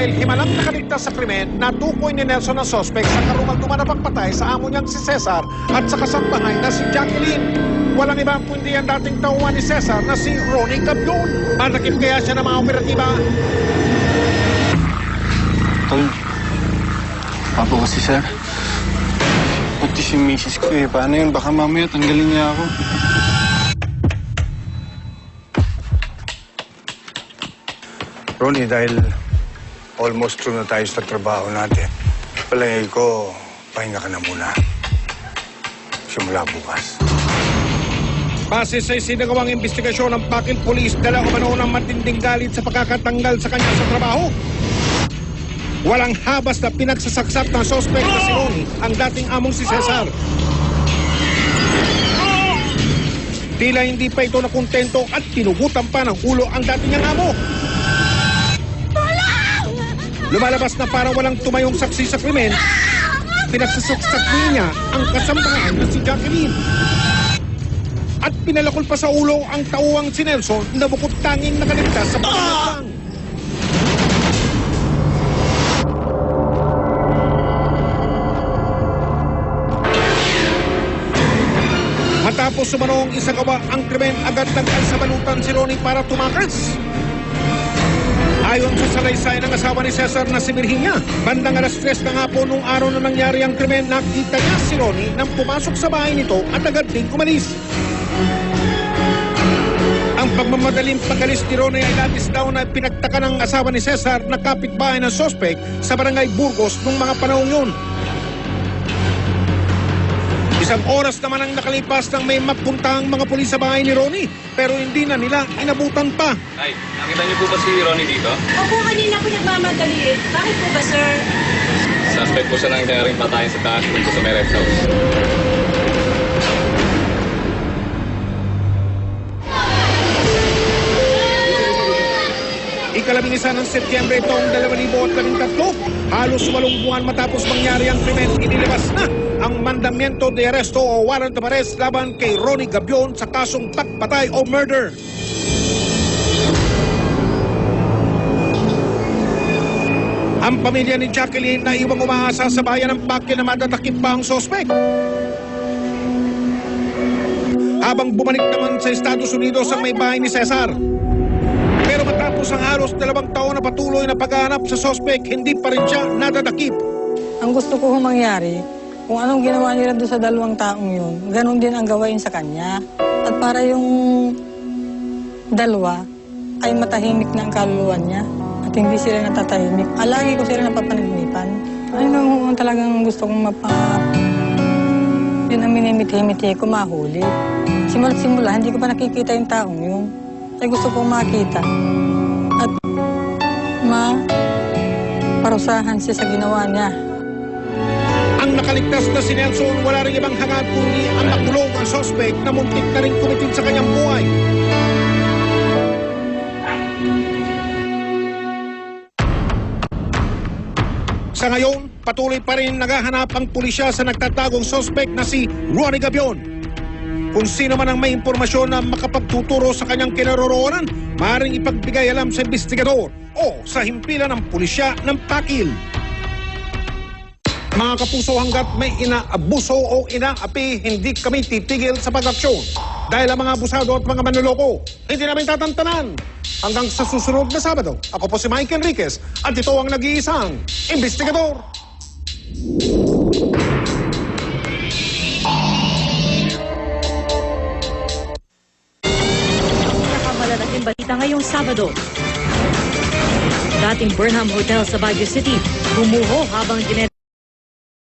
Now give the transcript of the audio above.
Dahil himalang nakaligtas sa krimen, natukoy ni Nelson ang sospek sa karumal-duman na pagpatay sa amo niyang si Cesar at sa kasambahay na si Jacqueline. Walang ibang kundi ang dating tauhan ni Cesar na si Ronnie Gabion. Manakip kaya siya ng mga operatiba? Tol, papo kasi sir. Pati si misis ko eh. Paano yun? Baka mamaya tanggalin niya ako. Ronnie, dahil almost through na tayo sa trabaho natin, palagay ko, pahinga ka na muna. Simula bukas. Base sa isinagawang investigasyon ng Pakil Police, dala umano ng matinding galit sa pagkakatanggal sa kanya sa trabaho. Walang habas na pinagsasaksap ng sospek na si Ronnie ang dating among si Cesar. Tila hindi pa ito nakontento at pinugutan pa ng ulo ang dating niyang amo. Lumalabas na parang walang tumayong saksi sa krimen, pinagsasaksak niya ang kasambahan na si Jacqueline. At pinalakol pa sa ulo ang tauwang si Nelson na bukod tanging nakaligtas sa pagkakasang. Matapos sumanong isagawa ang krimen, agad nagkasabalutan si Ronnie para tumakas. Ayon sa salaysay ng asawa ni Cesar na si Virginia, bandang alas 3 ng hapon nung araw na nangyari ang krimen, nakita niya si Ronnie nang pumasok sa bahay nito at agad din umalis. Ang pagmamadaling pag-alis ni Ronnie ay labis daw na pinagtaka ng asawa ni Cesar na kapitbahay ng sospek sa barangay Burgos nung mga panahon yun. Isang oras naman ang nakalipas nang may mapuntahang mga pulis sa bahay ni Ronnie, pero hindi na nila inabutan pa. Ay, nakita niyo po ba si Ronnie dito? Opo, kanina po nagmamadali eh. Bakit po ba, sir? Suspect po siya ng nangyaring patayan sa taas dito sa may rest house. Ikalabing-isa ng Setyembre taong 2013, halos 8 buwan matapos mangyari ang krimen, inilabas na ang mandamiento de arresto o warrant of arrest laban kay Ronnie Gabion sa kasong pagpatay o murder. Ang pamilya ni Jacqueline na iwang umaasa sa bayan ng Pakil na matatakip pa ang sospek. Habang bumalik naman sa Estados Unidos ang may bahay ni Cesar. Pero matapos ang halos 2 taon na patuloy na paghahanap sa sospek, hindi pa rin siya nadadakip. Ang gusto ko mangyari, kung anong ginawa nila doon sa 2 taong yun, ganun din ang gawain sa kanya. At para yung 2 ay matahimik na ang kaluluwa niya at hindi sila natatahimik. Lagi ko sila napapanaginipan. Ayun ang talagang gusto kong yun ang minimiti-himiti ko, mahuli. Simula, hindi ko pa nakikita yung taong yun. Ay gusto kong makita at parusahan siya sa ginawa niya. Ang nakaligtas na si Nelson, wala rin ibang hangad kundi ang makulong ang sospek na muntik na rin kumitin sa kanyang buhay. Sa ngayon, patuloy pa rin naghahanap ang pulisya sa nagtatagong sospek na si Ronnie Gabion. Kung sino man ang may impormasyon na makapagtuturo sa kanyang kinaroroonan, maaaring ipagbigay alam sa investigador o sa himpilan ng pulisya ng Pakil. Mga kapuso, hanggat may inaabuso o inaapi, hindi kami titigil sa pag-aksyon. Dahil ang mga abusado at mga manloloko, hindi namin tatantanan. Hanggang sa susunod na Sabado, ako po si Mike Enriquez at ito ang nag-iisang investigador. Nakamalaking balita ngayong Sabado. Dating Burnham Hotel sa Baguio City, gumuho habang